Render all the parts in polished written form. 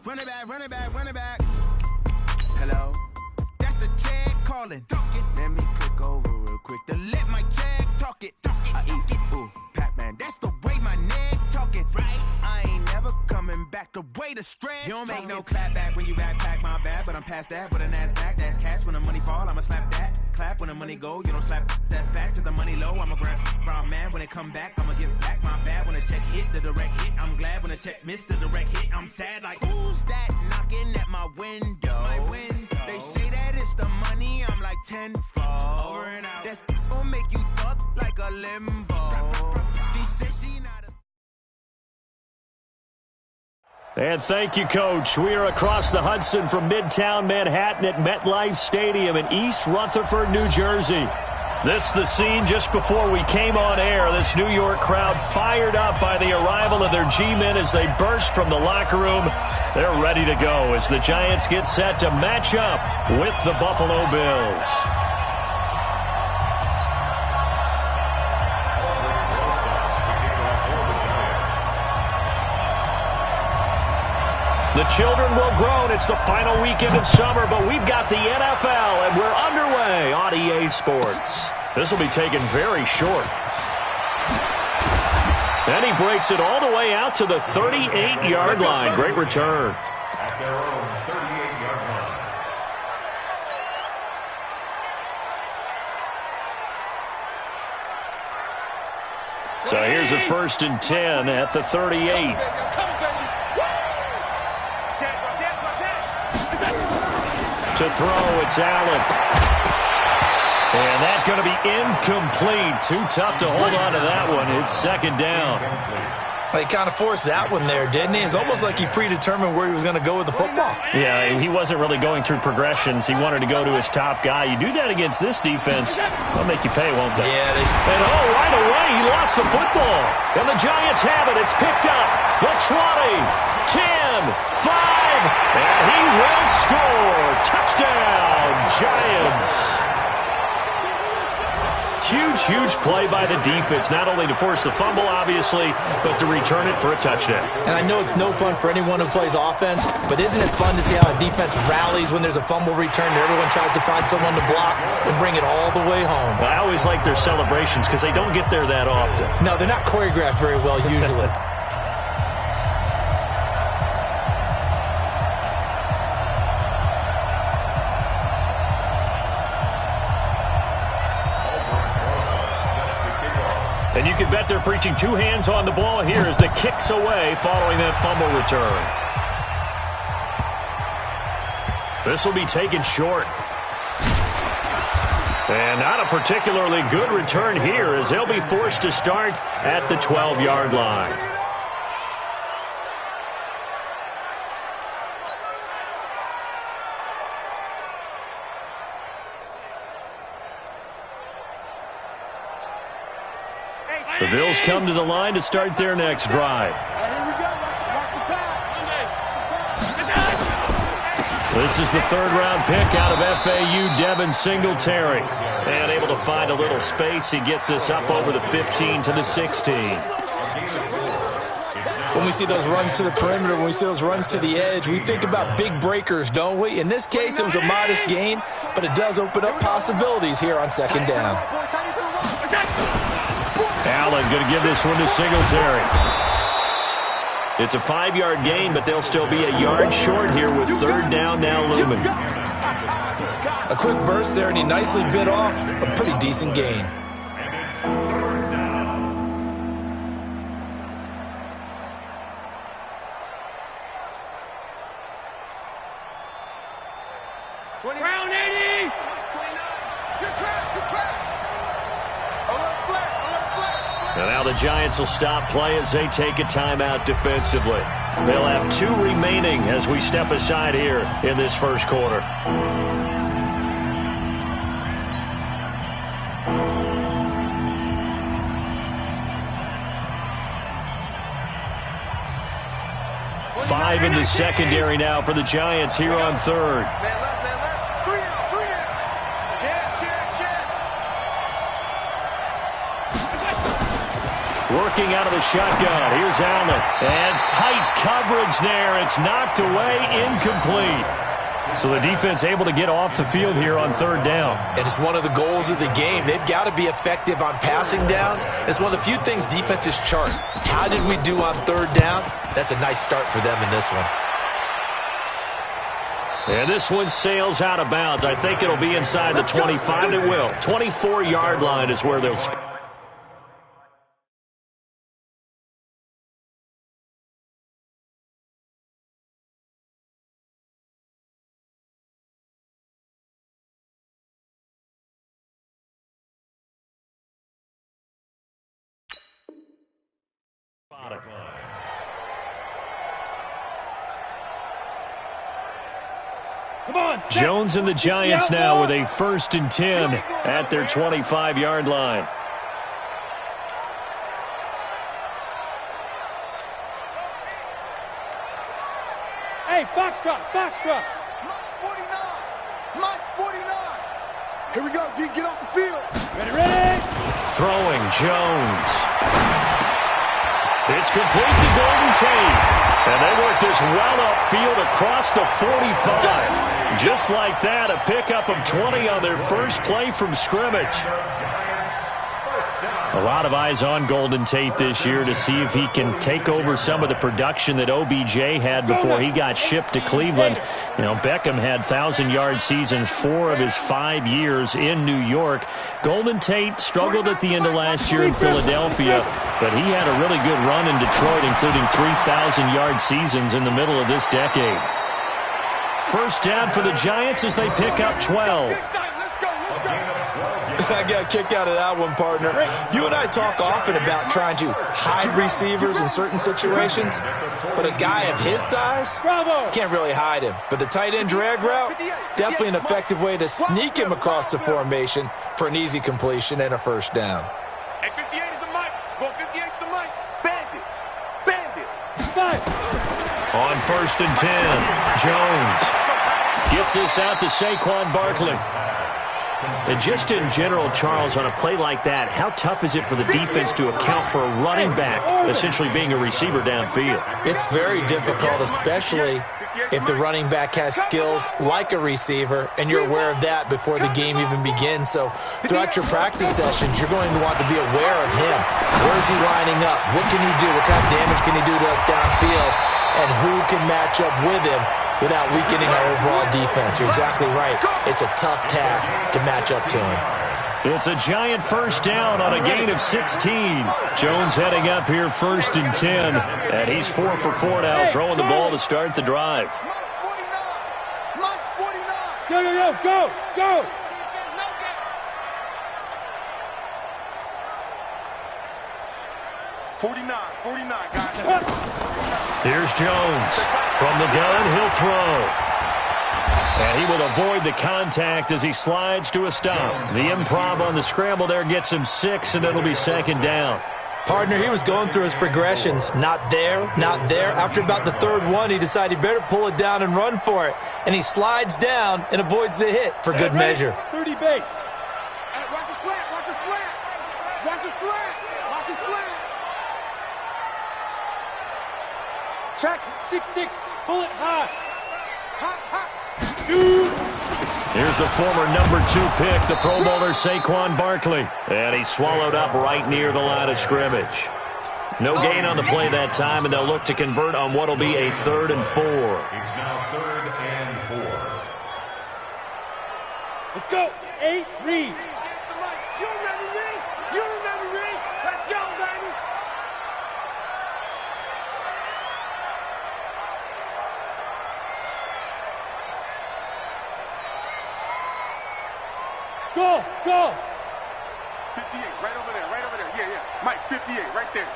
Run it back, run it back, run it back. Hello? That's the Jag calling. Let me click over real quick to let my Jag talk it. I eat it, ooh, Pac-Man. That's the way my neck talking. Right? I ain't never coming back the way the stress. You don't make no clap back when you backpack, my bad. But I'm past that with a NASDAQ. That's cash when the money fall, I'ma slap that. Clap when the money go, you don't slap. That's facts. If the money low, I'ma grab brown man. When it come back, I'ma give back my bad. When the check hit, the direct hit. I'm glad when the check missed the direct hit. I'm sad like, who's that knocking at my window? My window. They say that it's the money, I'm like tenfold. Over and out. That's gonna make you up like a limbo. She said she not a... And thank you, Coach. We are across the Hudson from Midtown Manhattan at MetLife Stadium in East Rutherford, New Jersey. This the scene just before we came on air. This New York crowd fired up by the arrival of their G-men as they burst from the locker room. They're ready to go as the Giants get set to match up with the Buffalo Bills. The children will groan. It's the final weekend of summer, but we've got the NFL, and we're underway on EA Sports. This will be taken very short. Then he breaks it all the way out to the 38-yard line. Great return. At their own 38-yard line. So here's a 1st and 10 at the 38. To throw, it's Allen. And that's going to be incomplete. Too tough to hold on to that one. It's 2nd down. He kind of forced that one there, didn't he? It's almost like he predetermined where he was going to go with the football. Yeah, he wasn't really going through progressions. He wanted to go to his top guy. You do that against this defense, they'll make you pay, won't they? Yeah. And right away, he lost the football. And the Giants have it. It's picked up. The 20, 10, 5, and he will score. Touchdown, Giants. Huge play by the defense, not only to force the fumble, obviously, but to return it for a touchdown. And I know it's no fun for anyone who plays offense, but isn't it fun to see how a defense rallies when there's a fumble return and everyone tries to find someone to block and bring it all the way home? I always like their celebrations because they don't get there that often. No, they're not choreographed very well usually. And you can bet they're preaching 2 hands on the ball here as the kick's away following that fumble return. This will be taken short. And not a particularly good return here as they'll be forced to start at the 12-yard line. The Bills come to the line to start their next drive. This is the 3rd-round pick out of FAU, Devin Singletary. And able to find a little space, he gets us up over the 15 to the 16. When we see those runs to the perimeter, when we see those runs to the edge, we think about big breakers, don't we? In this case, it was a modest gain, but it does open up possibilities here on 2nd down. Allen going to give this one to Singletary. It's a 5-yard gain, but they'll still be a yard short here with 3rd down now looming. A quick burst there, and he nicely bit off a pretty decent gain. Round 80! Good track! And now the Giants will stop play as they take a timeout defensively. They'll have 2 remaining as we step aside here in this first quarter. Five in the secondary now for the Giants here on 3rd. Working out of the shotgun. Here's Allen. And tight coverage there. It's knocked away, incomplete. So the defense able to get off the field here on third down. And it's one of the goals of the game. They've got to be effective on passing downs. It's one of the few things defenses chart. How did we do on third down? That's a nice start for them in this one. And this one sails out of bounds. I think it'll be inside the 25. It will. 24-yard line is where they'll spot it. Jones and the Giants now with a 1st and 10 at their 25-yard line. Hey, Foxtrot, Foxtrot. March 49. March 49. Here we go, D. Get off the field. Ready, ready. Throwing, Jones. It's complete to Golden Tate. And they work this well upfield across the 45. Just like that, a pickup of 20 on their first play from scrimmage. A lot of eyes on Golden Tate this year to see if he can take over some of the production that OBJ had before he got shipped to Cleveland. You know, Beckham had 1,000-yard seasons 4 of his 5 years in New York. Golden Tate struggled at the end of last year in Philadelphia, but he had a really good run in Detroit, including 3,000-yard seasons in the middle of this decade. First down for the Giants as they pick up 12. I got a kick out of that one, partner. You and I talk often about trying to hide receivers in certain situations, but a guy of his size, can't really hide him. But the tight end drag route, definitely an effective way to sneak him across the formation for an easy completion and a first down. Hey, 58 is the mic. Go 58 is the mic. Bandit. Bandit. On 1st and 10, Jones gets this out to Saquon Barkley. And just in general, Charles, on a play like that, how tough is it for the defense to account for a running back essentially being a receiver downfield? It's very difficult, especially if the running back has skills like a receiver, and you're aware of that before the game even begins. So throughout your practice sessions, you're going to want to be aware of him. Where is he lining up? What can he do? What kind of damage can he do to us downfield? And who can match up with him without weakening our overall defense? You're exactly right. It's a tough task to match up to him. It's a Giant first down on a gain of 16. Jones heading up here 1st and 10. And he's 4 for 4 now, throwing the ball to start the drive. March 49. Yo, yo, yo, go, go. Here's Jones. From the gun, he'll throw. And he will avoid the contact as he slides to a stop. The improv on the scramble there gets him 6, and it'll be 2nd down. Partner, he was going through his progressions. Not there, not there. After about the 3rd one, he decided he better pull it down and run for it. And he slides down and avoids the hit for good measure. 30 base. Hey, watch his flat, watch his flat. Watch his flat, watch his flat. Track 6-6, pull it high. Hot, hot. Shoot. Here's the former number 2 pick, the Pro Bowler Saquon Barkley. And he's swallowed up right near the line of scrimmage. No gain on the play that time, and they'll look to convert on what will be a 3rd and 4. It's now 3rd and 4. Let's go. 8, read. You remember me? You remember me? Let's go, baby. Go, go. 58, right over there, right over there. Yeah, yeah. Mike, 58, right there.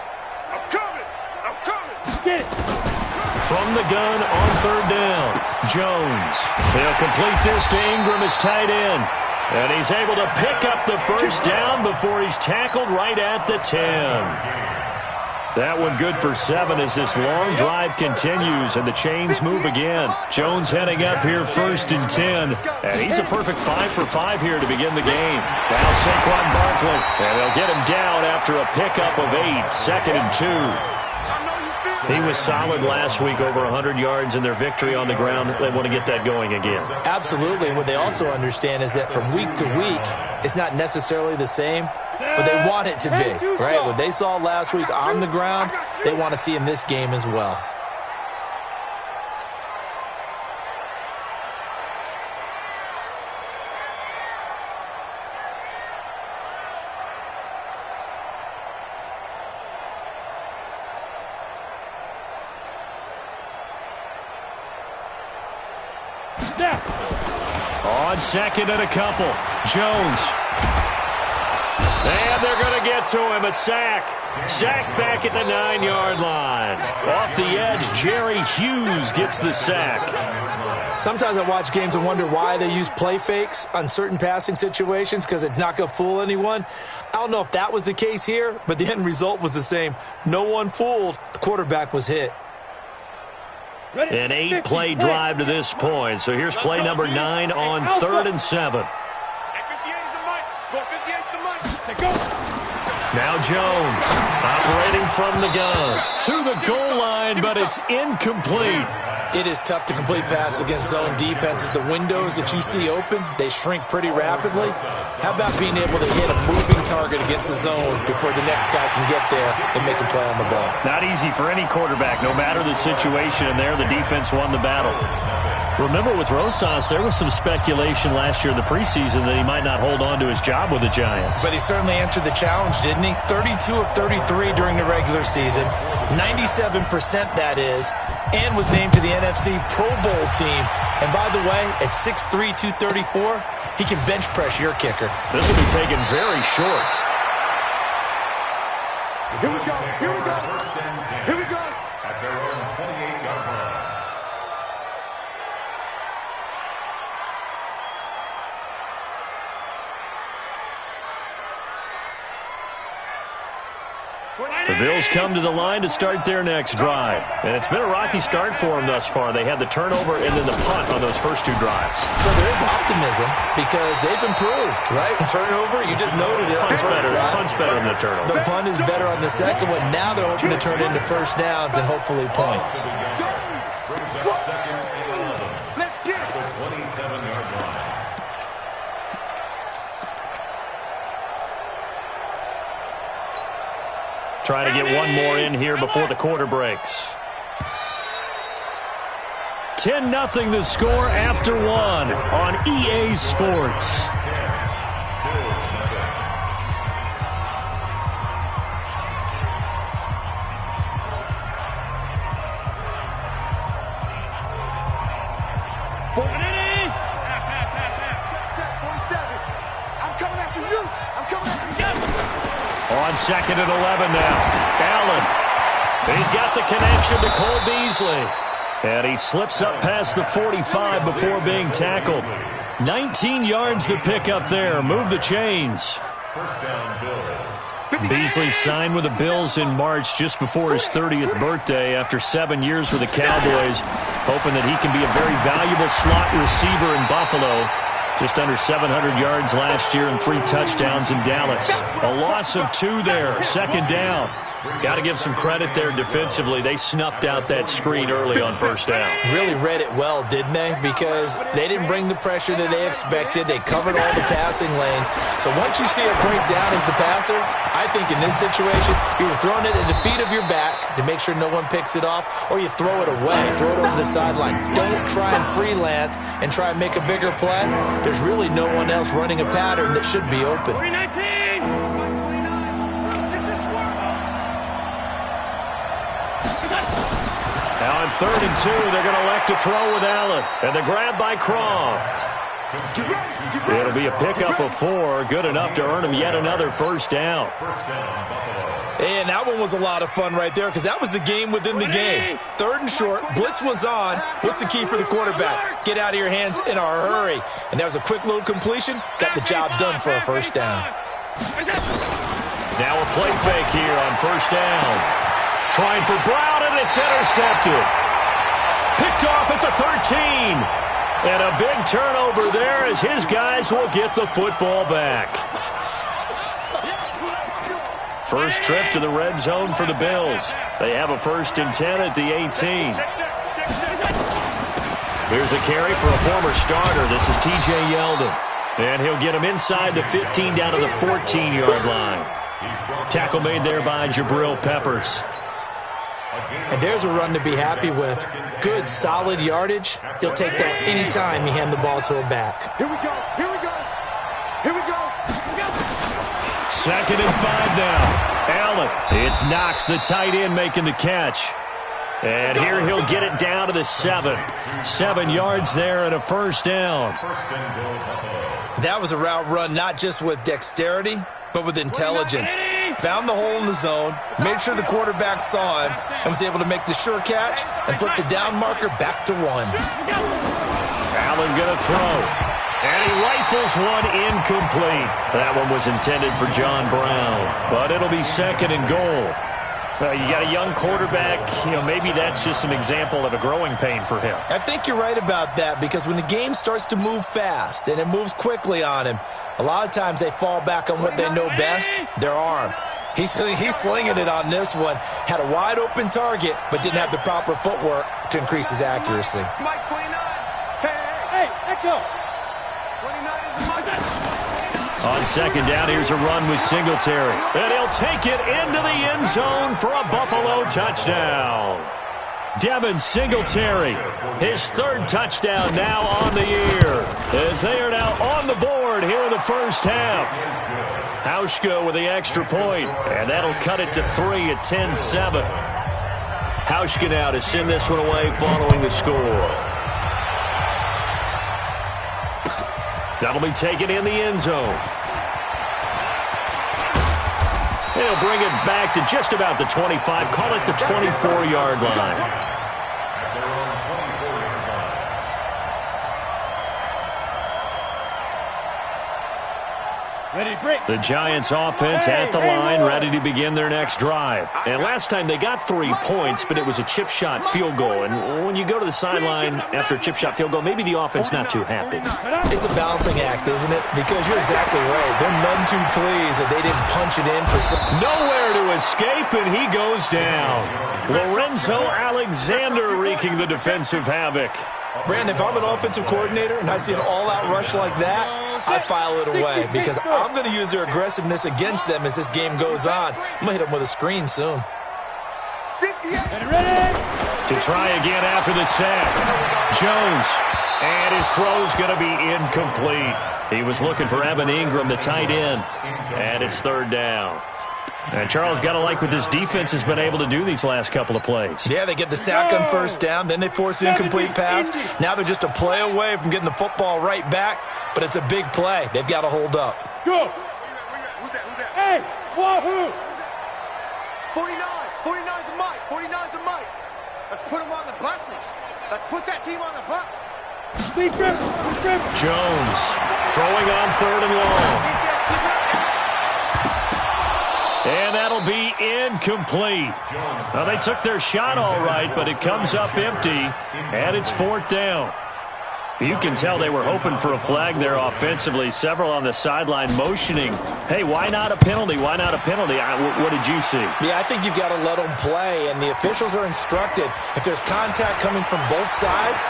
I'm coming. I'm coming. Get it. From the gun on 3rd down, Jones. He'll complete this to Ingram as tight end. And he's able to pick up the first down before he's tackled right at the 10. That one good for 7 as this long drive continues and the chains move again. Jones heading up here 1st and 10. And he's a perfect 5 for 5 here to begin the game. Now Saquon Barkley. And they'll get him down after a pickup of 8. 2nd and 2. He was solid last week, over 100 yards in their victory on the ground. They want to get that going again. Absolutely. And what they also understand is that from week to week, it's not necessarily the same, but they want it to be, right? What they saw last week on the ground, they want to see in this game as well. On 2nd and a couple, Jones. And they're going to get to him, a sack. Sack back at the 9-yard line. Off the edge, Jerry Hughes gets the sack. Sometimes I watch games and wonder why they use play fakes on certain passing situations, because it's not going to fool anyone. I don't know if that was the case here, but the end result was the same. No one fooled. The quarterback was hit. An 8-play drive to this point. So here's play number 9 on 3rd and 7. Now Jones operating from the gun to the goal line, but it's incomplete. It is tough to complete passes against zone defenses. The windows that you see open, they shrink pretty rapidly. How about being able to hit a moving target against a zone before the next guy can get there and make a play on the ball? Not easy for any quarterback. No matter the situation in there, the defense won the battle. Remember, with Rosas, there was some speculation last year in the preseason that he might not hold on to his job with the Giants. But he certainly answered the challenge, didn't he? 32 of 33 during the regular season, 97% that is, and was named to the NFC Pro Bowl team. And by the way, at 6'3", 234, he can bench press your kicker. This will be taken very short. Here we go. Here we go. Here we go. At their own 28-yard line. The Bills come to the line to start their next drive. And it's been a rocky start for them thus far. They had the turnover and then the punt on those first 2 drives. So there is optimism because they've improved, right? Turnover, you just noted it. Punt's better than the turnover. The punt is better on the second one. Now they're hoping to turn it into first downs and hopefully points. Let's get it. The 27-yard line. Trying to get one more in here before the quarter breaks. 10-0 the score after 1 on EA Sports. I'm coming after you. I'm coming after you. On 2nd and 11 now. Allen. He's got the connection to Cole Beasley. And he slips up past the 45 before being tackled. 19 yards to pick up there. Move the chains. First down, Bills. Beasley signed with the Bills in March just before his 30th birthday after 7 years with the Cowboys, hoping that he can be a very valuable slot receiver in Buffalo. Just under 700 yards last year and 3 touchdowns in Dallas. A loss of 2 there. 2nd down. Got to give some credit there defensively. They snuffed out that screen early on first down. Really read it well, didn't they? Because they didn't bring the pressure that they expected. They covered all the passing lanes. So once you see it break down as the passer, I think in this situation, you're throwing it at the feet of your back to make sure no one picks it off, or you throw it away, throw it over the sideline. Don't try and freelance and try and make a bigger play. There's really no one else running a pattern that should be open. 319. Now on 3rd and 2, they're going to elect to throw with Allen. And the grab by Croft. It'll be a pickup of 4. Good enough to earn him yet another first down. And that one was a lot of fun right there because that was the game within the game. 3rd and short, blitz was on. What's the key for the quarterback? Get out of your hands in a hurry. And that was a quick little completion. Got the job done for a first down. Now a play fake here on first down. Trying for Brown, and it's intercepted. Picked off at the 13. And a big turnover there as his guys will get the football back. First trip to the red zone for the Bills. They have a 1st and 10 at the 18. Here's a carry for a former starter. This is T.J. Yeldon. And he'll get him inside the 15 down to the 14-yard line. Tackle made there by Jabril Peppers. And there's a run to be happy with. Good, solid yardage. He'll take that anytime you hand the ball to a back. Here we go. Here we go. Here we go. 2nd and 5 now. Allen. It's Knox, the tight end, making the catch. And here he'll get it down to the 7. 7 yards there and a 1st down. That was a route run not just with dexterity, but with intelligence. Found the hole in the zone, made sure the quarterback saw him, and was able to make the sure catch and flip the down marker back to 1. Allen going to throw. And he rifles one incomplete. That one was intended for John Brown, but it'll be 2nd and goal. You got a young quarterback, maybe that's just an example of a growing pain for him. I think you're right about that, because when the game starts to move fast and it moves quickly on him, a lot of times they fall back on what they know best, their arm. He's slinging it on this one. Had a wide open target, but didn't have the proper footwork to increase his accuracy. Mike 29. Hey, Echo. 29 is Mike. On 2nd down, here's a run with Singletary. And he'll take it into the end zone for a Buffalo touchdown. Devin Singletary, his 3rd touchdown now on the year, as they are now on the board here in the first half. Hauschka with the extra point, and that'll cut it to 3 at 10-7. Hauschka now to send this one away following the score. That'll be taken in the end zone. He'll bring it back to just about the 25, call it the 24-yard line. The Giants offense at the line, ready to begin their next drive. And last time they got 3 points, but it was a chip shot field goal. And when you go to the sideline after a chip shot field goal, maybe the offense not too happy. It's a balancing act, isn't it? Because you're exactly right. They're none too pleased that they didn't punch it in for some. Nowhere to escape, and he goes down. Lorenzo Alexander wreaking the defensive havoc. Brandon, if I'm an offensive coordinator and I see an all-out rush like that, I file it away, because I'm going to use their aggressiveness against them as this game goes on. I'm going to hit them with a screen soon. To try again after the sack. Jones. And his throw's going to be incomplete. He was looking for Evan Ingram, the tight end. And it's 3rd down. And Charles, got to like what this defense has been able to do these last couple of plays. Yeah, they get the sack on 1st down, then they force the incomplete pass. Now they're just a play away from getting the football right back, but it's a big play. They've got to hold up. Go. Who's that? Hey, wahoo. 49. 49's the Mike. 49's the Mike. Let's put them on the buses. Let's put that team on the bus. Jones throwing on 3rd and long. And that'll be incomplete. Well, they took their shot all right, but it comes up empty, and it's 4th down. You can tell they were hoping for a flag there offensively. Several on the sideline motioning, hey, why not a penalty? Why not a penalty? What did you see? Yeah, I think you've got to let them play, and the officials are instructed, if there's contact coming from both sides,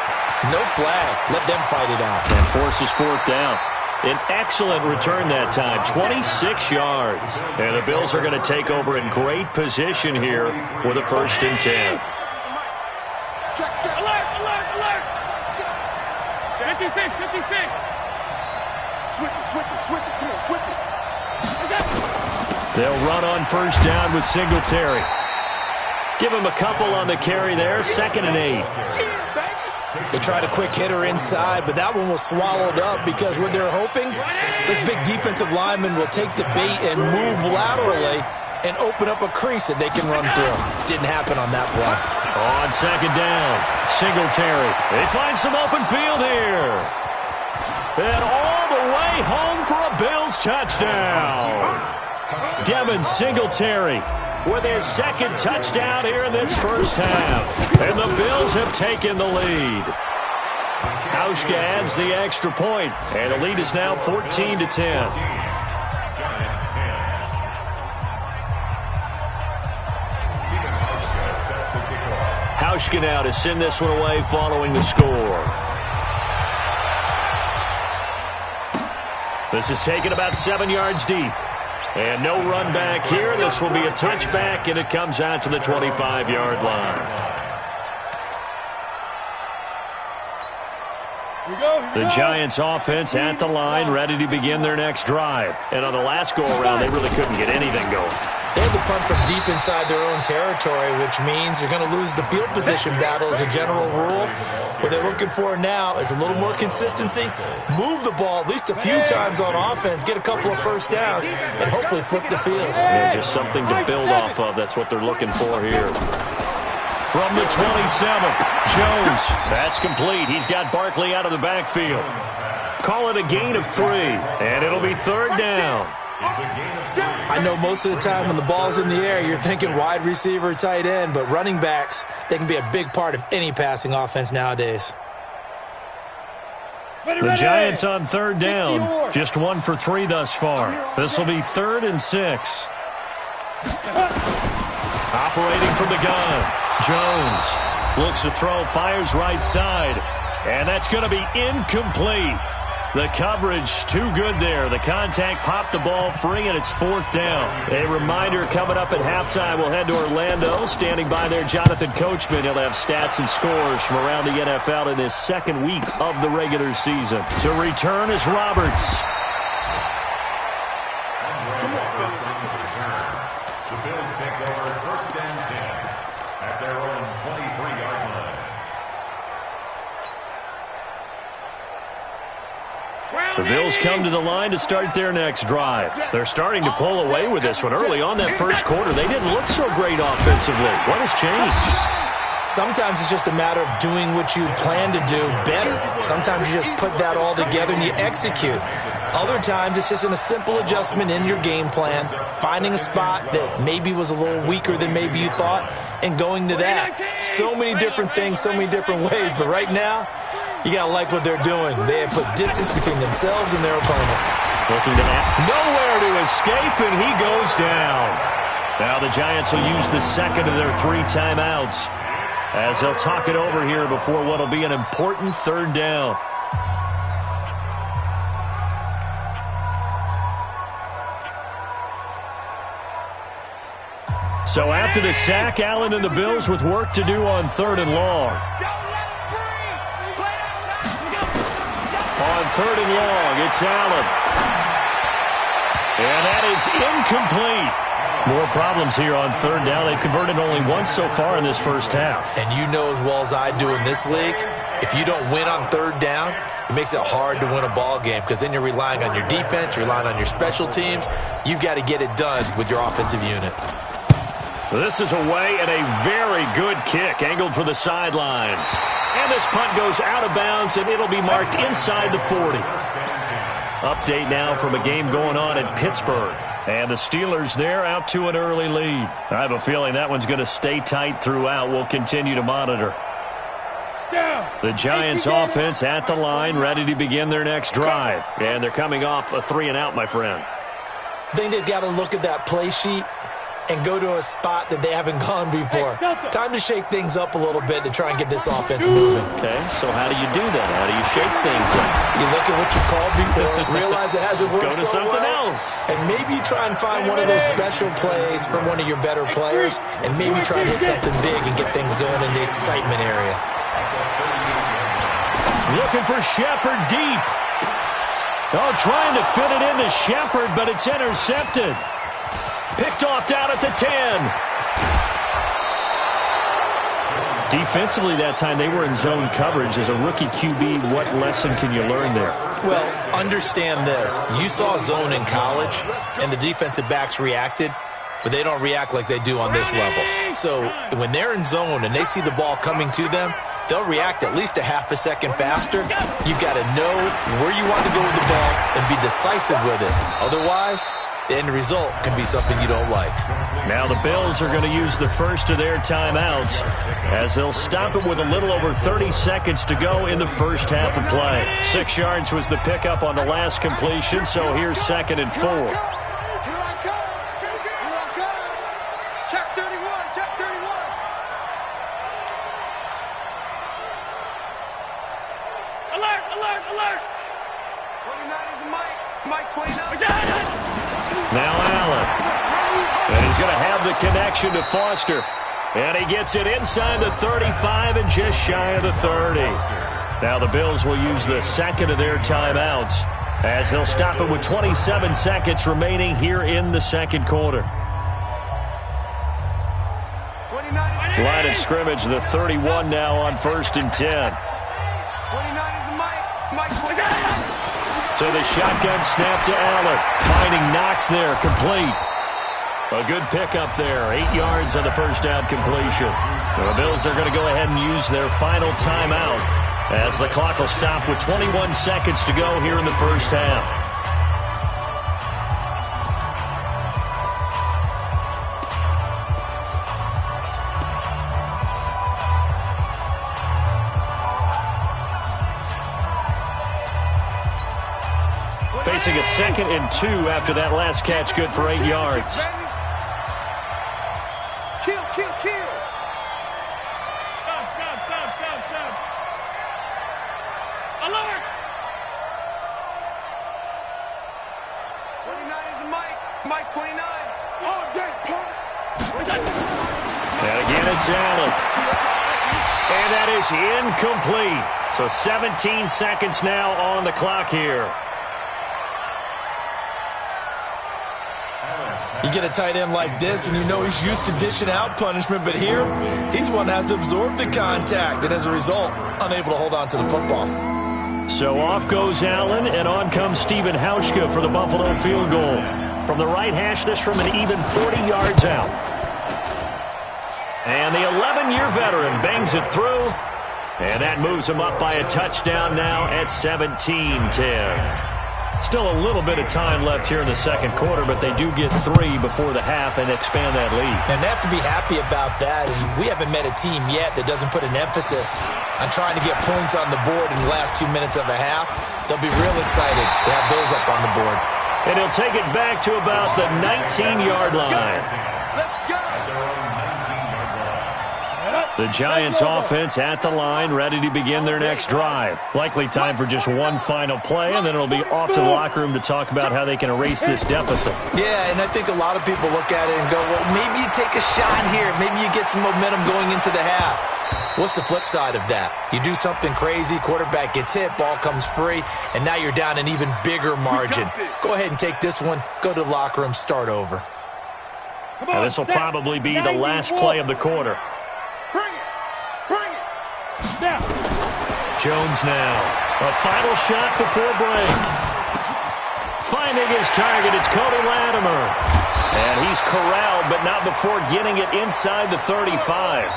no flag. Let them fight it out. And forces 4th down. An excellent return that time, 26 yards. And the Bills are going to take over in great position here with a 1st and 10. Alert! 56. Switch it. Come on, switch it. They'll run on 1st down with Singletary. Give him a couple on the carry there, 2nd and 8. They tried a quick hitter inside, but that one was swallowed up, because what they're hoping, this big defensive lineman will take the bait and move laterally and open up a crease that they can run through. Didn't happen on that play. On 2nd down, Singletary. They find some open field here. And all the way home for a Bills touchdown. Devin Singletary with his second touchdown here in this first half. And the Bills have taken the lead. Hauschka adds the extra point, and the lead is now 14-10. Hauschka now to send this one away following the score. This is taken about 7 yards deep. And no run back here. This will be a touchback, and it comes out to the 25-yard line. The Giants offense at the line, ready to begin their next drive. And on the last go-around, they really couldn't get anything going. They had to punt from deep inside their own territory, which means you're going to lose the field position battle as a general rule. What they're looking for now is a little more consistency, move the ball at least a few times on offense, get a couple of first downs, and hopefully flip the field. Yeah, just something to build off of. That's what they're looking for here. From the 27, Jones. That's complete. He's got Barkley out of the backfield. Call it a gain of 3, and it'll be third down. I know most of the time when the ball's in the air, you're thinking wide receiver, tight end, but running backs, they can be a big part of any passing offense nowadays. The Giants on third down. Just 1 for 3 thus far. This will be 3rd and 6. Operating from the gun. Jones looks to throw, fires right side, and that's going to be incomplete. The coverage too good there. The contact popped the ball free, and it's 4th down. A reminder coming up at halftime, we'll head to Orlando. Standing by there, Jonathan Coachman. He'll have stats and scores from around the NFL in his second week of the regular season. To return is Roberts. The Bills take over 1st and 10 at their own 23-yard line. The Bills come to the line to start their next drive. They're starting to pull away with this one. Early on that first quarter, they didn't look so great offensively. What has changed? Sometimes it's just a matter of doing what you plan to do better. Sometimes you just put that all together and you execute. Other times it's just in a simple adjustment in your game plan, finding a spot that maybe was a little weaker than maybe you thought, and going to that. So mmany different things, so many different ways, but right now, you got to like what they're doing. They have put distance between themselves and their opponent. Looking to nowhere to escape, and he goes down. Now the Giants will use the second of their 3 timeouts as they'll talk it over here before what will be an important 3rd down. So after the sack, Allen and the Bills with work to do on 3rd and long. On 3rd and long, it's Allen. And that is incomplete. More problems here on 3rd down. They've converted only once so far in this first half. And you know as well as I do in this league, if you don't win on 3rd down, it makes it hard to win a ball game because then you're relying on your defense, you're relying on your special teams. You've got to get it done with your offensive unit. This is away and a very good kick, angled for the sidelines. And this punt goes out of bounds, and it'll be marked inside the 40. Update now from a game going on in Pittsburgh. And the Steelers there out to an early lead. I have a feeling that one's going to stay tight throughout. We'll continue to monitor. The Giants offense at the line, ready to begin their next drive. And they're coming off a 3-and-out, my friend. I think they've got to look at that play sheet and go to a spot that they haven't gone before. Time to shake things up a little bit to try and get this offense moving. Okay, so how do you do that? How do you shake things up? You look at what you called before, realize it hasn't worked Go to so something well, else. and maybe you try and find one of those special plays from one of your better players, and maybe try and hit something big and get things going in the excitement area. Looking for Shepard deep. Oh, trying to fit it into Shepard, but it's intercepted. Picked off down at the 10. Defensively that time, they were in zone coverage. As a rookie QB, what lesson can you learn there? Well, understand this. You saw zone in college, and the defensive backs reacted, but they don't react like they do on this level. So when they're in zone and they see the ball coming to them, they'll react at least a half a second faster. You've got to know where you want to go with the ball and be decisive with it. Otherwise, the end result can be something you don't like. Now the Bills are going to use the first of their timeouts as they'll stop it with a little over 30 seconds to go in the first half of play. 6 yards was the pickup on the last completion, so here's 2nd and 4. Here I come. Here I come. Check 31. Check 31. Alert, alert, alert. 29 is Mike. Mike 29. Now Allen. And he's going to have the connection to Foster. And he gets it inside the 35 and just shy of the 30. Now the Bills will use the second of their timeouts as they'll stop it with 27 seconds remaining here in the second quarter. 29. Line of scrimmage, the 31 now on 1st and 10. 29 is Mike. Mike 29. So the shotgun snap to Allen. Finding Knox there, complete. A good pickup there. 8 yards on the first down completion. The Bills are going to go ahead and use their final timeout as the clock will stop with 21 seconds to go here in the first half. Facing a 2nd and 2 after that last catch, good for 8 yards. Kill, kill, kill. Stop. Alert. 29 is Mike. Mike 29. Oh, dang, pump. And again, it's Allen. And that is incomplete. So 17 seconds now on the clock here. You get a tight end like this, and you know he's used to dishing out punishment, but here, he's one that has to absorb the contact, and as a result, unable to hold on to the football. So off goes Allen, and on comes Stephen Hauschka for the Buffalo field goal. From the right hash, this from an even 40 yards out. And the 11-year veteran bangs it through, and that moves him up by a touchdown now at 17-10. Still a little bit of time left here in the second quarter, but they do get 3 before the half and expand that lead. And they have to be happy about that. And we haven't met a team yet that doesn't put an emphasis on trying to get points on the board in the last 2 minutes of a half. They'll be real excited to have those up on the board. And he'll take it back to about the 19-yard line. Let's go. The Giants offense at the line, ready to begin their next drive. Likely time for just one final play, and then it'll be off to the locker room to talk about how they can erase this deficit. Yeah, and I think a lot of people look at it and go, well, maybe you take a shot here. Maybe you get some momentum going into the half. What's the flip side of that? You do something crazy, quarterback gets hit, ball comes free, and now you're down an even bigger margin. Go ahead and take this one, go to the locker room, start over. Now, this will probably be the last play of the quarter. Jones now. A final shot before break. Finding his target, it's Cody Latimer. And he's corralled, but not before getting it inside the 35.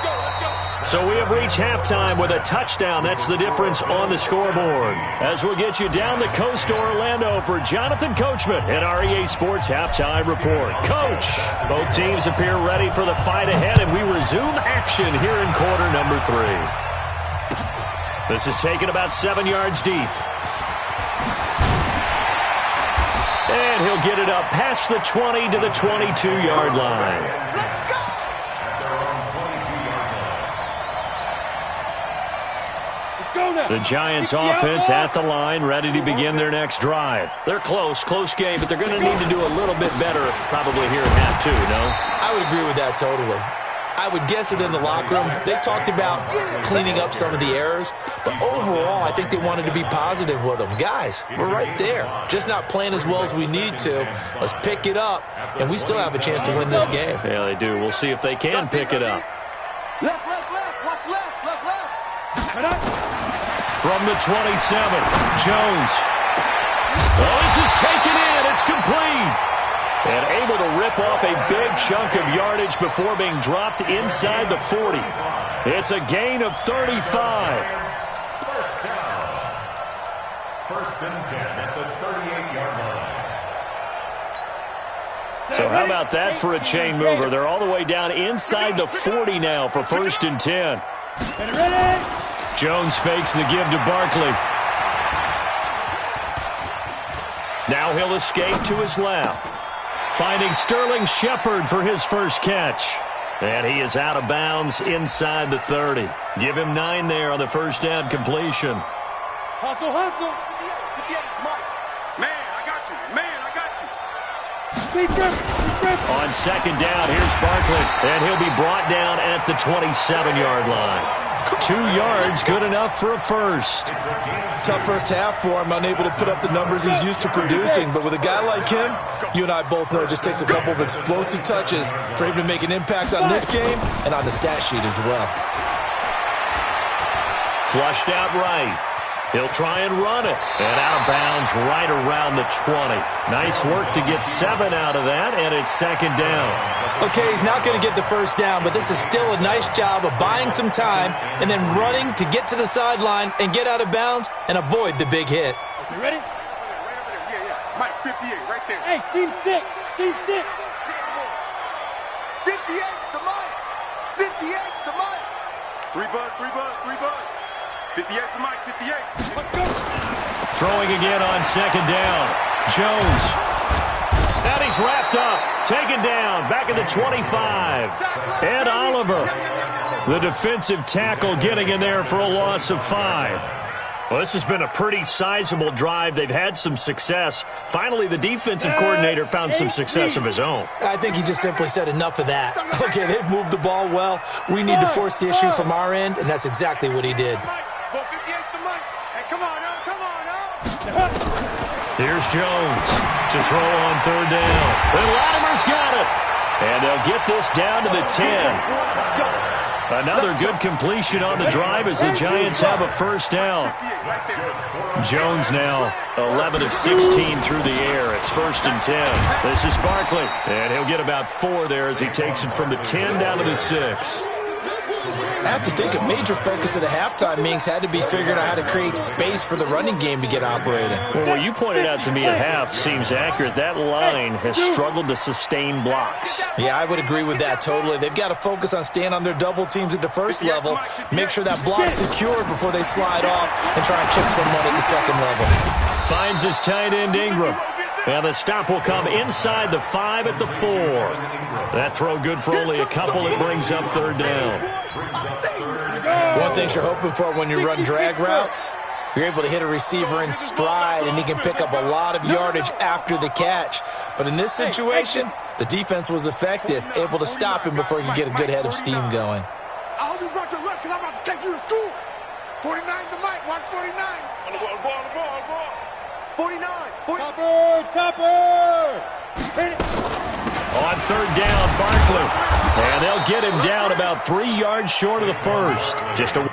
So we have reached halftime with a touchdown. That's the difference on the scoreboard. As we'll get you down the coast to Orlando for Jonathan Coachman and our EA Sports Halftime Report. Coach, both teams appear ready for the fight ahead, and we resume action here in quarter number 3. This is taken about 7 yards deep. And he'll get it up past the 20 to the 22-yard line. The Giants offense at the line, ready to begin their next drive. They're close game, but they're going to need to do a little bit better probably here in half 2, no? I would agree with that totally. I would guess it in the locker room. They talked about cleaning up some of the errors, but overall, I think they wanted to be positive with them. Guys, we're right there. Just not playing as well as we need to. Let's pick it up, and we still have a chance to win this game. Yeah, they do. We'll see if they can pick it up. Left. Watch left. From the 27, Jones. Oh, this is taken in. It's complete. And able to rip off a big chunk of yardage before being dropped inside the 40. It's a gain of 35. First down. 1st and 10 at the 38-yard line. So how about that for a chain mover? They're all the way down inside the 40 now for 1st and 10. Jones fakes the give to Barkley. Now he'll escape to his left. Finding Sterling Shepard for his first catch. And he is out of bounds inside the 30. Give him 9 there on the first down completion. Hustle, hustle. Man, I got you. Man, I got you. On second down, here's Barkley. And he'll be brought down at the 27-yard line. 2 yards, good enough for a first. Tough first half for him, unable to put up the numbers he's used to producing. But with a guy like him, you and I both know it just takes a couple of explosive touches for him to make an impact on this game and on the stat sheet as well. Flushed out right. He'll try and run it. And out of bounds right around the 20. Nice work to get 7 out of that, and it's second down. Okay, he's not going to get the first down, but this is still a nice job of buying some time and then running to get to the sideline and get out of bounds and avoid the big hit. You ready? Right over there. Yeah. Mike, 58, right there. Hey, team 6. Team 6. 58's the Mike. 58's the Mike. 3 buzz. 58's the Mike, 58. Throwing again on second down. Jones. And he's wrapped up. Taken down. Back at the 25. Ed Oliver. The defensive tackle getting in there for a loss of 5. Well, this has been a pretty sizable drive. They've had some success. Finally, the defensive coordinator found some success of his own. I think he just simply said enough of that. Okay, they've moved the ball well. We need to force the issue from our end, and that's exactly what he did. Go 58's the Mike. Hey, come on now. Here's Jones to throw on third down. And Latimer's got it. And they'll get this down to the 10. Another good completion on the drive as the Giants have a first down. Jones now 11 of 16 through the air. It's 1st and 10. This is Barkley. And he'll get about 4 there as he takes it from the 10 down to the 6. I have to think a major focus of the halftime meetings had to be figuring out how to create space for the running game to get operating. Well, what you pointed out to me at half seems accurate. That line has struggled to sustain blocks. Yeah, I would agree with that totally. They've got to focus on staying on their double teams at the first level, make sure that block's secured before they slide off and try and chip someone at the second level. Finds his tight end Ingram. And the stop will come inside the 5 at the 4. That throw good for only a couple. It brings up third down. One thing you're hoping for when you run drag routes, you're able to hit a receiver in stride, and he can pick up a lot of yardage after the catch. But in this situation, the defense was effective, able to stop him before he could get a good head of steam going. I hope you brought your lunch because I'm about to take you to school. 49's the Mike. Watch 49. On the ball. 49. Topper! Hit it. On third down, Barkley. And they'll get him down about 3 yards short of the first. Just a...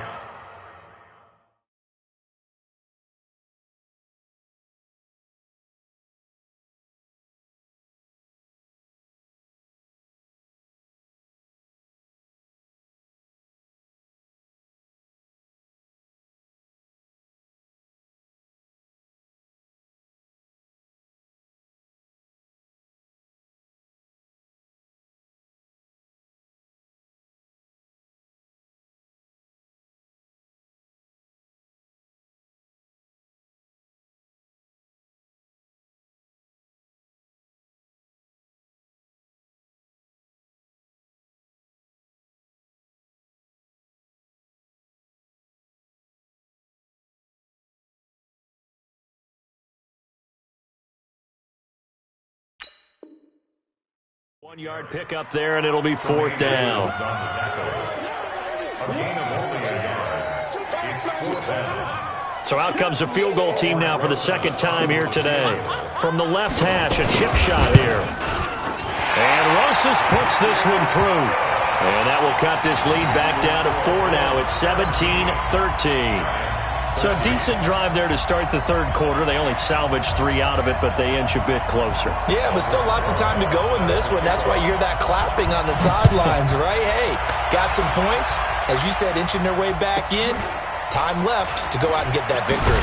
One-yard pickup there, and it'll be fourth down. So out comes a field goal team now for the second time here today. From the left hash, a chip shot here. And Rosas puts this one through. And that will cut this lead back down to 4 now. It's 17-13. So a decent drive there to start the third quarter. They only salvaged 3 out of it, but they inch a bit closer. Yeah, but still lots of time to go in this one. That's why you hear that clapping on the sidelines, right? Hey, got some points. As you said, inching their way back in. Time left to go out and get that victory.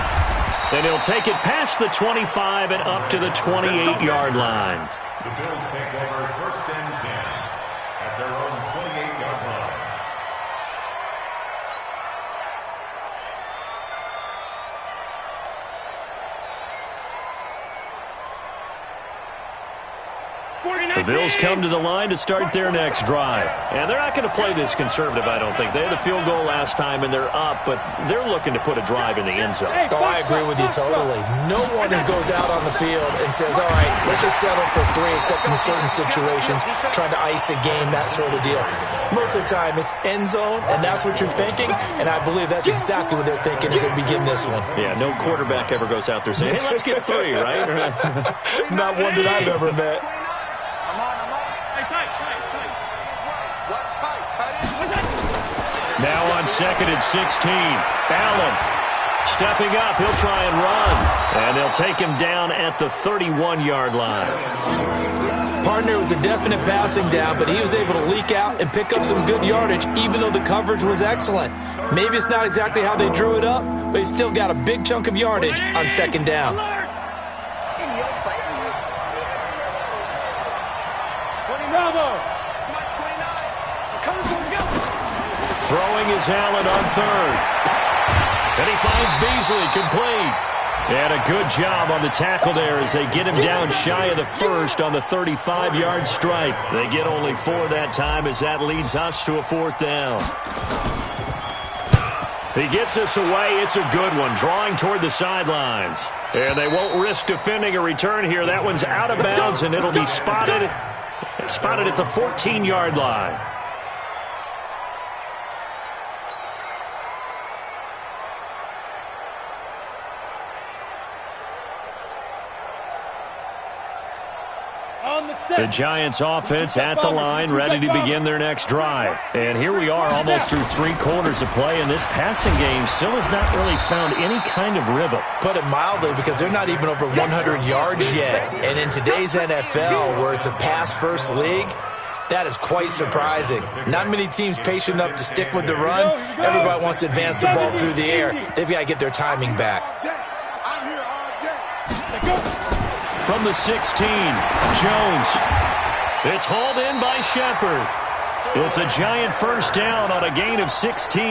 And he'll take it past the 25 and up to the 28-yard line. The Bills take over 1st and 10 at their own 28-yard line. The Bills come to the line to start their next drive. And they're not going to play this conservative, I don't think. They had a field goal last time, and they're up, but they're looking to put a drive in the end zone. Oh, I agree with you totally. No one goes out on the field and says, all right, let's just settle for 3, except in certain situations, trying to ice a game, that sort of deal. Most of the time, it's end zone, and that's what you're thinking, and I believe that's exactly what they're thinking as they begin this one. Yeah, no quarterback ever goes out there saying, hey, let's get 3, right? Not one that I've ever met. Now on 2nd and 16, Allen stepping up. He'll try and run, and they'll take him down at the 31-yard line. Partner was a definite passing down, but he was able to leak out and pick up some good yardage, even though the coverage was excellent. Maybe it's not exactly how they drew it up, but he still got a big chunk of yardage on 2nd down. Throwing is Allen on 3rd. And he finds Beasley complete. And a good job on the tackle there as they get him down shy of the 1st on the 35-yard stripe. They get only 4 that time as that leads us to a 4th down. He gets us away. It's a good one, drawing toward the sidelines. And they won't risk defending a return here. That one's out of bounds, and it'll be spotted at the 14-yard line. The Giants offense at the line, ready to begin their next drive. And here we are almost through 3 quarters of play, and this passing game still has not really found any kind of rhythm. Put it mildly, because they're not even over 100 yards yet. And in today's NFL, where it's a pass-first league, that is quite surprising. Not many teams patient enough to stick with the run. Everybody wants to advance the ball through the air. They've got to get their timing back. From the 16, Jones. It's hauled in by Shepard. It's a Giant 1st down on a gain of 16.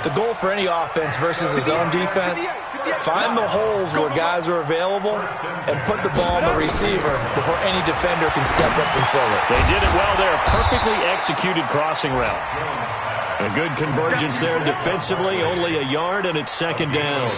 The goal for any offense versus his own defense, find the holes where guys are available and put the ball on the receiver before any defender can step up and fill it. They did it well there. Perfectly executed crossing route. A good convergence there defensively, only a yard, and it's 2nd down.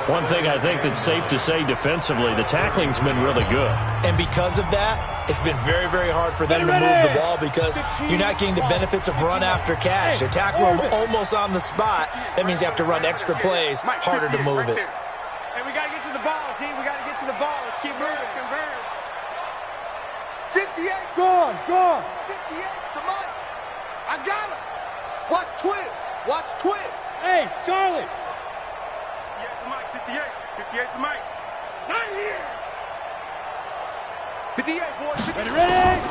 One thing I think that's safe to say defensively, the tackling's been really good. And because of that, it's been very, very hard for them to move the ball because you're not getting the benefits of run after catch. They tackle them almost on the spot. That means you have to run extra plays, harder to move it. And we got to get to the ball, team. We got to get to the ball. Let's keep moving. 58. Gone. 58 to Mike. I got him. Watch Twiz. Hey, Charlie. 58 to Mike. Not here. 58, boys. Ready?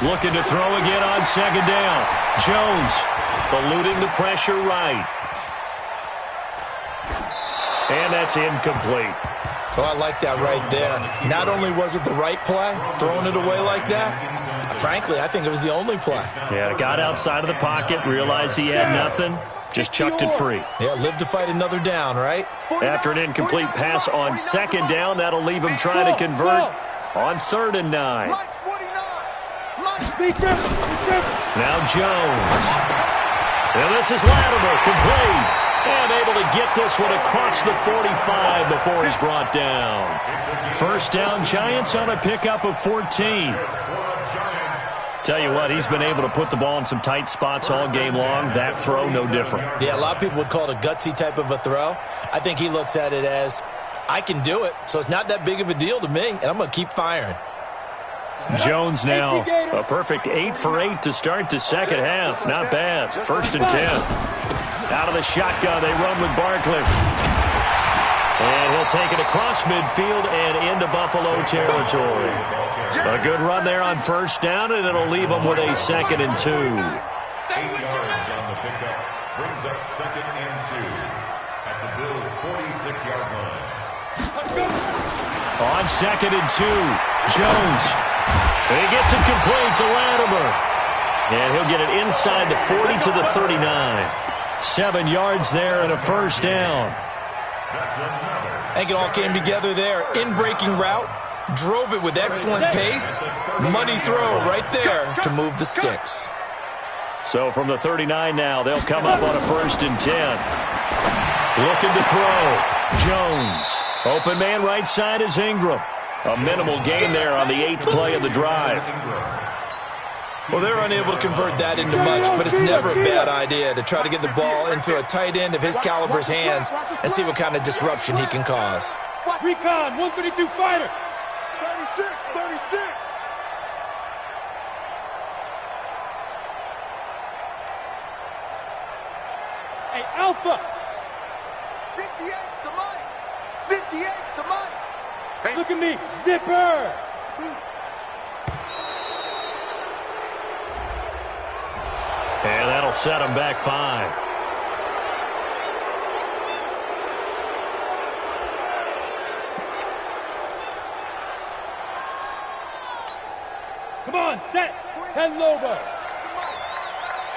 Looking to throw again on 2nd down. Jones eluding the pressure right. And that's incomplete. Oh, I like that right there. Not only was it the right play, throwing it away like that, frankly, I think it was the only play. Yeah, got outside of the pocket, realized he had nothing, just chucked it free. Yeah, live to fight another down, right? After an incomplete pass on 2nd down, that'll leave him trying to convert on 3rd and 9. Mike's 49. Now Jones. And this is Latimer, complete. And able to get this one across the 45 before he's brought down. 1st down, Giants on a pickup of 14. Tell you what, he's been able to put the ball in some tight spots all game long. That throw, no different. Yeah, a lot of people would call it a gutsy type of a throw. I think he looks at it as, I can do it, so it's not that big of a deal to me, and I'm going to keep firing. Jones now, a perfect 8 for 8 to start the 2nd half. Not bad. 1st and 10. Out of the shotgun, they run with Barkley. And he'll take it across midfield and into Buffalo territory. A good run there on 1st down, and it'll leave them with a 2nd and 2. 8 yards on the pickup. Brings up 2nd and 2 at the Bills' 46-yard line. On 2nd and 2, Jones. He gets it complete to Latimer. And he'll get it inside the 40 to the 39. 7 yards there and a first down. I think it all came together there. In-breaking route, drove it with excellent pace. Money throw right there to move the sticks. So from the 39 now, they'll come up on a 1st and 10. Looking to throw. Jones. Open man right side is Ingram. A minimal gain there on the 8th play of the drive. Well, they're unable to convert that into much, but it's never a bad idea to try to get the ball into a tight end of his caliber's hands and see what kind of disruption he can cause. Recon, 132 fighter. 36, 36. Hey, Alpha. 58's the money. 58's the money. Hey. Look at me, zipper. And that'll set him back 5. Come on, set. 10 Lobo.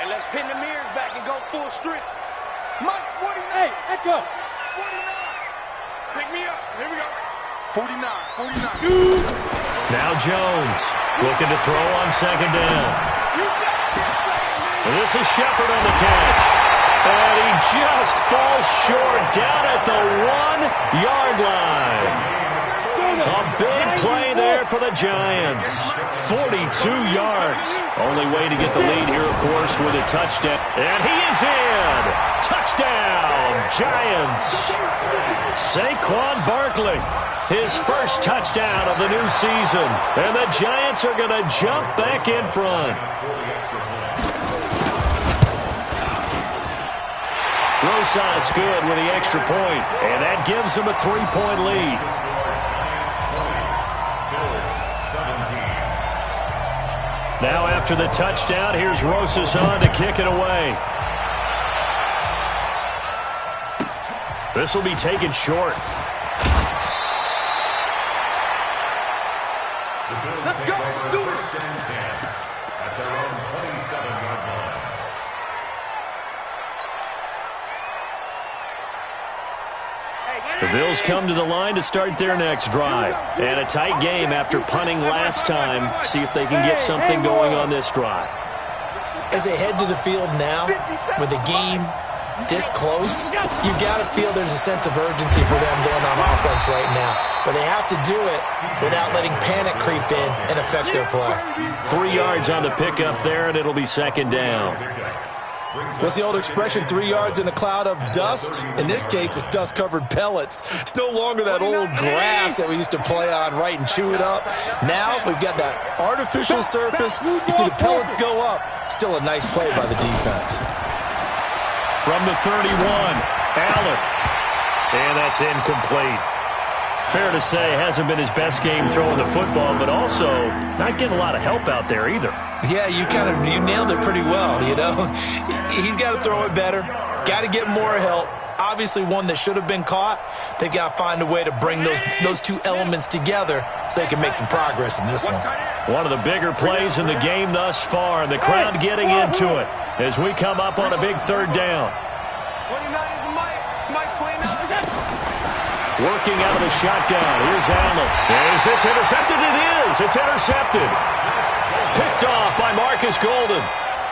And let's pin the mirrors back and go full strip. Mike's 49. Hey, Echo. 49. Pick me up. Here we go. 49, 49. Shoot. Now Jones looking to throw on 2nd down. This is Shepard on the catch. And he just falls short down at the 1-yard line. A big play there for the Giants. 42 yards. Only way to get the lead here, of course, with a touchdown. And he is in. Touchdown, Giants. Saquon Barkley, his first touchdown of the new season. And the Giants are going to jump back in front. Rosas good with the extra point, and that gives him a 3-point lead. Now after the touchdown, here's Rosas on to kick it away. This will be taken short. Let's go. Do it. First and 10 at their own 27-yard line. The Bills come to the line to start their next drive. And a tight game after punting last time. See if they can get something going on this drive. As they head to the field now, with the game this close, you've got to feel there's a sense of urgency for them going on offense right now. But they have to do it without letting panic creep in and affect their play. 3 yards on the pickup there, and it'll be 2nd down. What's the old expression, 3 yards in a cloud of dust? In this case, it's dust-covered pellets. It's no longer that old grass that we used to play on, right, and chew it up. Now we've got that artificial surface. You see the pellets go up. Still a nice play by the defense. From the 31, Allen. And that's incomplete. Fair to say, hasn't been his best game throwing the football, but also not getting a lot of help out there either. Yeah, you nailed it pretty well, you know. He's got to throw it better. Got to get more help. Obviously one that should have been caught. They've got to find a way to bring those two elements together so they can make some progress in this one. One of the bigger plays in the game thus far, and the crowd getting into it as we come up on a big 3rd down. 29 is the Mike. Mike 29 is that. Working out of the shotgun. Here's Allen. Is this intercepted? It is. It's intercepted. Picked off by Marcus Golden.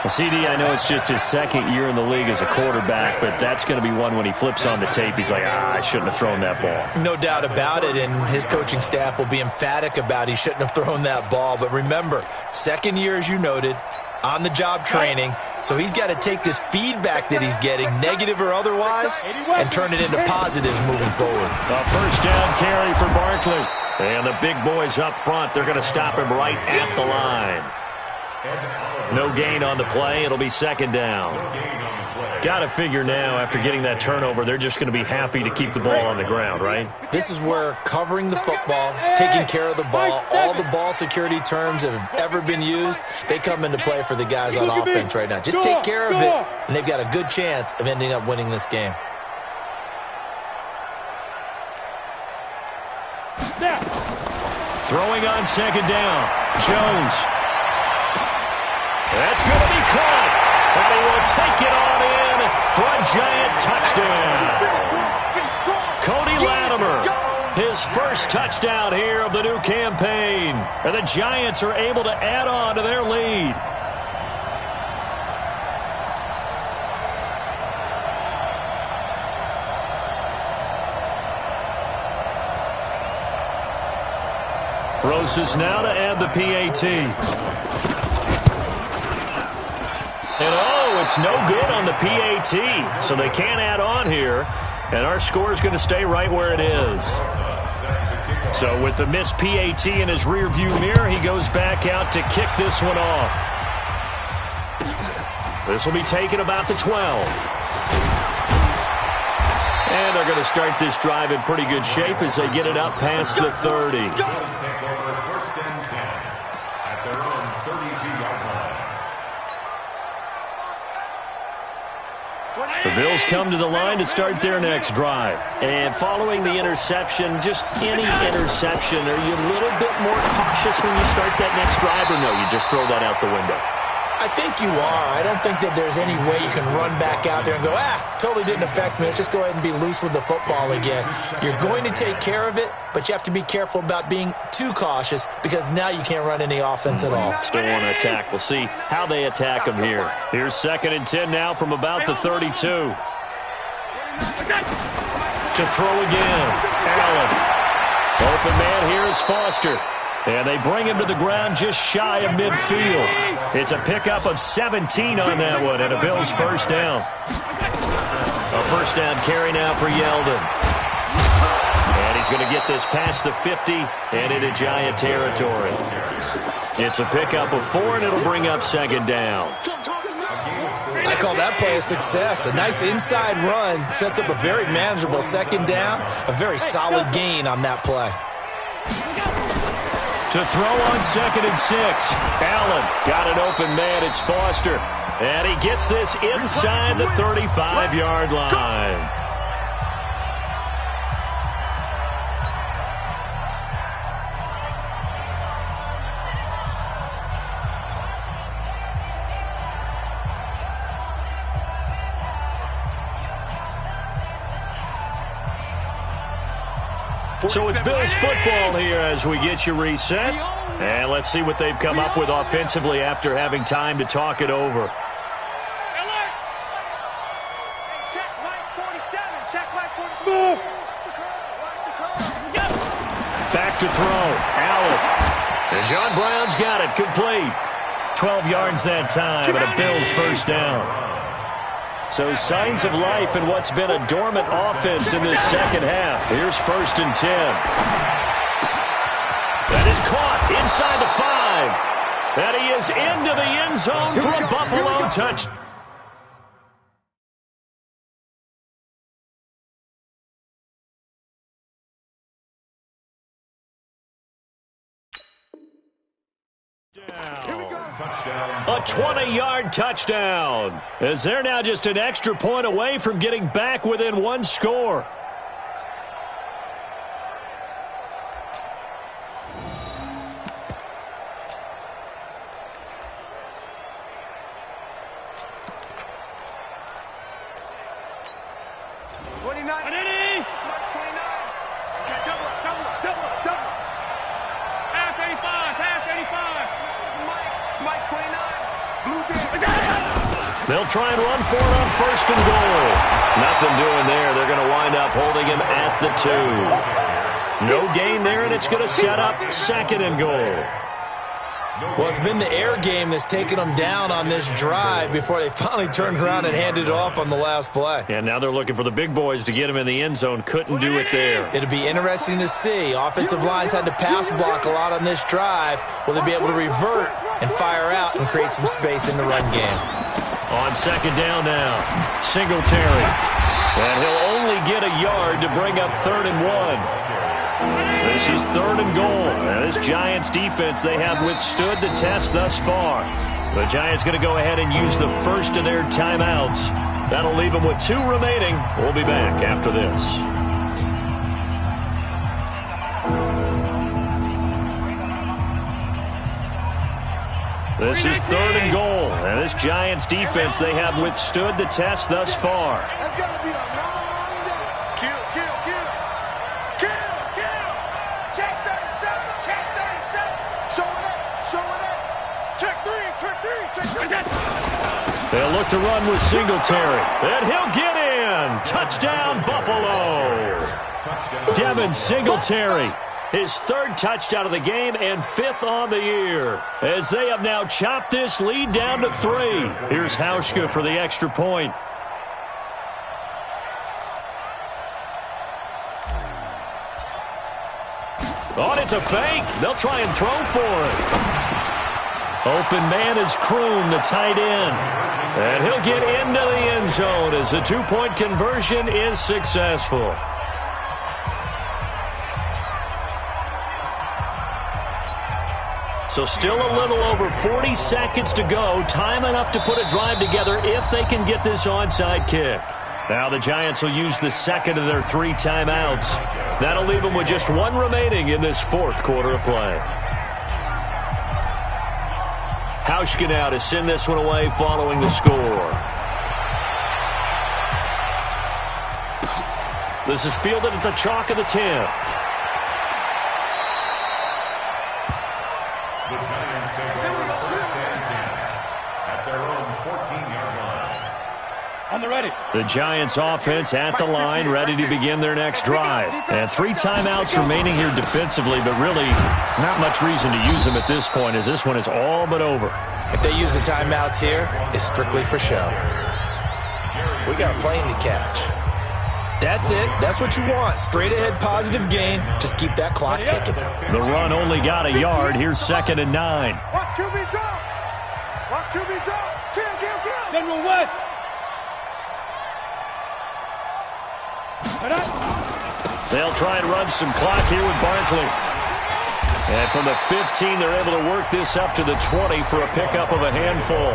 CD, I know it's just his 2nd year in the league as a quarterback, but that's going to be one when he flips on the tape. He's like, I shouldn't have thrown that ball. No doubt about it, and his coaching staff will be emphatic about he shouldn't have thrown that ball. But remember, 2nd year, as you noted, on-the-job training, so he's got to take this feedback that he's getting, negative or otherwise, and turn it into positives moving forward. A 1st down carry for Barkley. And the big boys up front, they're going to stop him right at the line. No gain on the play. It'll be 2nd down. Got to figure now, after getting that turnover, they're just going to be happy to keep the ball on the ground, right? This is where covering the football, taking care of the ball, all the ball security terms that have ever been used, they come into play for the guys on offense right now. Just take care of it, and they've got a good chance of ending up winning this game. Snap. Throwing on second down. Jones. That's going to be caught. And he will take it on in for a giant touchdown. Cody Latimer, his first touchdown here of the new campaign. And the Giants are able to add on to their lead. Roses now to add the PAT. And oh, it's no good on the PAT, so they can't add on here. And our score is going to stay right where it is. So with the missed PAT in his rearview mirror, he goes back out to kick this one off. This will be taken about the 12. And they're going to start this drive in pretty good shape as they get it up past the 30. The Bills come to the line to start their next drive. And following the interception, just any interception, are you a little bit more cautious when you start that next drive, or no, you just throw that out the window? I think you are. I don't think that there's any way you can run back out there and go, totally didn't affect me. Let's just go ahead and be loose with the football again. You're going to take care of it, but you have to be careful about being too cautious because now you can't run any offense at all. Still want to attack. We'll see how they attack them here. Here's 2nd and 10 now from about the 32. To throw again. Allen. Open man here is Foster. And they bring him to the ground just shy of midfield. It's a pickup of 17 on that one and a Bills first down. A first down carry now for Yeldon. And he's going to get this past the 50 and into Giant territory. It's a pickup of 4 and it'll bring up 2nd down. I call that play a success. A nice inside run sets up a very manageable 2nd down. A very solid gain on that play. To throw on 2nd and 6. Allen got an open man. It's Foster. And he gets this inside the 35-yard line. So it's Bills football here as we get you reset. And let's see what they've come up with offensively after having time to talk it over. Back to throw. Allen. And John Brown's got it complete. 12 yards that time and a Bills first down. So signs of life in what's been a dormant offense in this second half. Here's 1st and 10. That is caught inside the 5. And he is into the end zone for a Buffalo touchdown. A 20-yard touchdown, as they're now just an extra point away from getting back within one score. They'll try and run for it on 1st and goal. Nothing doing there. They're going to wind up holding him at the 2. No gain there, and it's going to set up 2nd and goal. Well, it's been the air game that's taken them down on this drive before they finally turned around and handed it off on the last play. And now they're looking for the big boys to get him in the end zone. Couldn't do it there. It'll be interesting to see. Offensive lines had to pass block a lot on this drive. Will they be able to revert and fire out and create some space in the run game? On 2nd down now, Singletary. And he'll only get a yard to bring up 3rd and 1. This is 3rd and goal. Now, this Giants defense, they have withstood the test thus far. The Giants going to go ahead and use the first of their timeouts. That'll leave them with 2 remaining. We'll be back after this. This is 3rd and goal. And this Giants defense, they have withstood the test thus far. That's got to be a long day. Kill. Check 37. Show it up. Check three. They'll look to run with Singletary. And he'll get in. Touchdown, Buffalo. Devin Singletary. His 3rd touchdown of the game and 5th on the year. As they have now chopped this lead down to 3. Here's Hauschka for the extra point. Oh, it's a fake. They'll try and throw for it. Open man is Kroon, the tight end. And he'll get into the end zone as the 2-point conversion is successful. So still a little over 40 seconds to go. Time enough to put a drive together if they can get this onside kick. Now the Giants will use the 2nd of their 3 timeouts. That'll leave them with just 1 remaining in this 4th quarter of play. Hauschka now to send this one away following the score. This is fielded at the chalk of the 10. The Giants take over 1st and 10 at their own 14-yard line. On the ready. The Giants offense at the line, ready to begin their next drive. And 3 timeouts remaining here defensively, but really not much reason to use them at this point as this one is all but over. If they use the timeouts here, it's strictly for show. We got a plane to catch. That's it. That's what you want. Straight ahead positive gain. Just keep that clock ticking. The run only got a yard. Here's 2nd and 9. Watch QB drop. Kill. General West. They'll try and run some clock here with Barkley. And from the 15, they're able to work this up to the 20 for a pickup of a handful.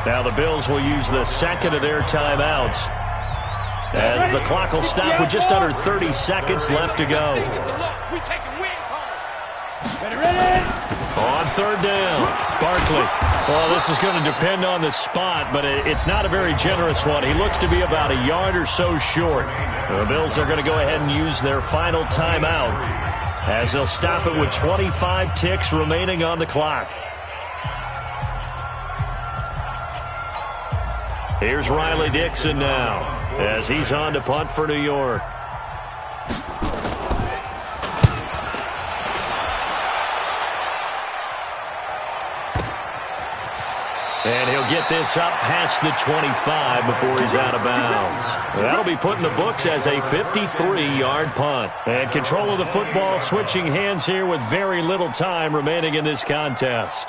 Now the Bills will use the 2nd of their timeouts as the clock will stop with just under 30 seconds left to go. On 3rd down, Barkley. Well, this is going to depend on the spot, but it's not a very generous one. He looks to be about a yard or so short. The Bills are going to go ahead and use their final timeout as they'll stop it with 25 ticks remaining on the clock. Here's Riley Dixon now as he's on to punt for New York. And he'll get this up past the 25 before he's out of bounds. That'll be put in the books as a 53-yard punt. And control of the football switching hands here with very little time remaining in this contest.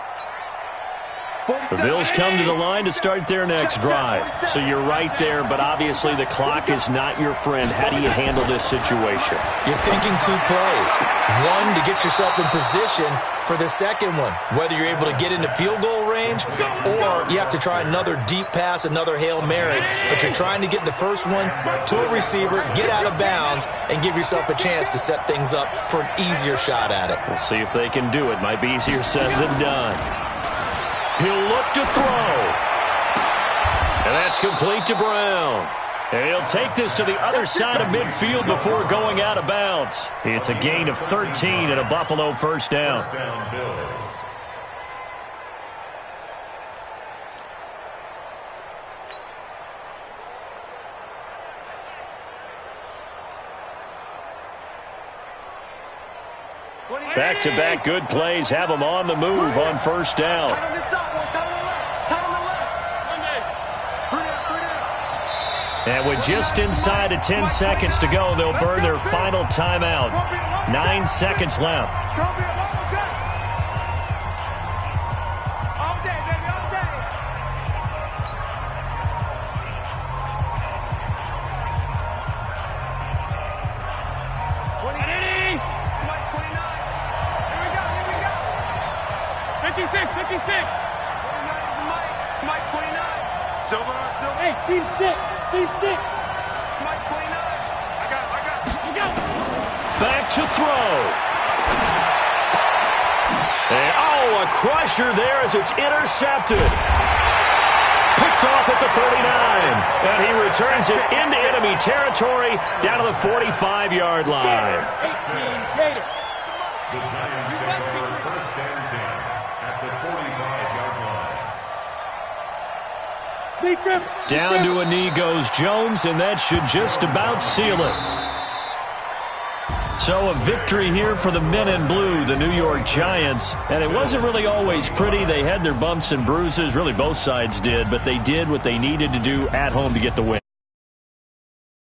The Bills come to the line to start their next drive. So you're right there, but obviously the clock is not your friend. How do you handle this situation? You're thinking 2 plays. One, to get yourself in position for the second one, whether you're able to get into field goal range or you have to try another deep pass, another Hail Mary. But you're trying to get the first one to a receiver, get out of bounds, and give yourself a chance to set things up for an easier shot at it. We'll see if they can do it. Might be easier said than done. He'll look to throw. And that's complete to Brown. And he'll take this to the other side of midfield before going out of bounds. It's a gain of 13 and a Buffalo first down. First down, Bills. Back-to-back good plays have them on the move on first down. And with just inside of 10 seconds to go, they'll burn their final timeout. 9 seconds left. Hey, Steve 6. Steve 6. Mike 29. I got. Back to throw. And, oh, Oh, a crusher there as it's intercepted. Picked off at the 39. And he returns it into enemy territory down to the 45-yard line. 18 Gators. The Giants take over first and 10 at the 45-yard line. Down to a knee goes Jones, and that should just about seal it. So a victory here for the men in blue, the New York Giants. And it wasn't really always pretty. They had their bumps and bruises. Really, both sides did. But they did what they needed to do at home to get the win.